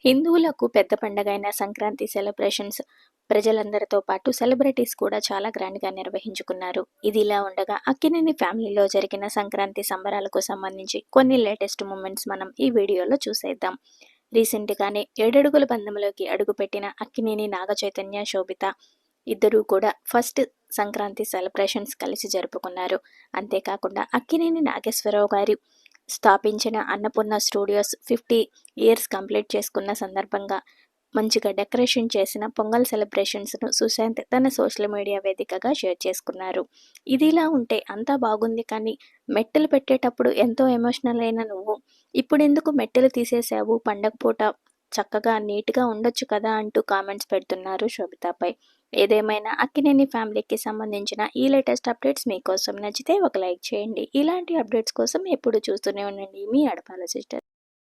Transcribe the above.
హిందువులకు పెద్ద పండగైన సంక్రాంతి సెలబ్రేషన్స్ ప్రజలందరితో పాటు సెలబ్రిటీస్ కూడా చాలా గ్రాండ్గా నిర్వహించుకున్నారు. ఇదిలా ఉండగా అక్కినేని ఫ్యామిలీలో జరిగిన సంక్రాంతి సంబరాలకు సంబంధించి కొన్ని లేటెస్ట్ మూమెంట్స్ మనం ఈ వీడియోలో చూసేద్దాం. రీసెంట్గానే 7 అడుగుల బంధంలోకి అడుగుపెట్టిన అక్కినేని నాగచైతన్య, శోభిత ఇద్దరూ కూడా ఫస్ట్ సంక్రాంతి సెలబ్రేషన్స్ కలిసి జరుపుకున్నారు. అంతేకాకుండా అక్కినేని నాగేశ్వరరావు గారు స్థాపించిన అన్నపూర్ణ స్టూడియోస్ 50 ఇయర్స్ కంప్లీట్ చేసుకున్న సందర్భంగా మంచిగా డెకరేషన్ చేసిన పొంగల్ సెలబ్రేషన్స్ను సుశాంత్ తన సోషల్ మీడియా వేదికగా షేర్ చేసుకున్నారు. ఇదిలా ఉంటే అంతా బాగుంది, కానీ మెట్టెలు పెట్టేటప్పుడు ఎంతో ఎమోషనల్ అయిన నువ్వు ఇప్పుడెందుకు మెట్టెలు తీసేశావు, పండగ పూట చక్కగా నీట్గా ఉండొచ్చు కదా అంటూ కామెంట్స్ పెడుతున్నారు శోభితపై. ఏదేమైనా అక్కినేని ఫ్యామిలీకి సంబంధించిన ఈ లేటెస్ట్ అప్డేట్స్ మీకోసం నచ్చితే ఒక లైక్ చేయండి. ఇలాంటి అప్డేట్స్ కోసం ఎప్పుడు చూస్తూనే ఉండండి మీ అడపాల సిస్టర్.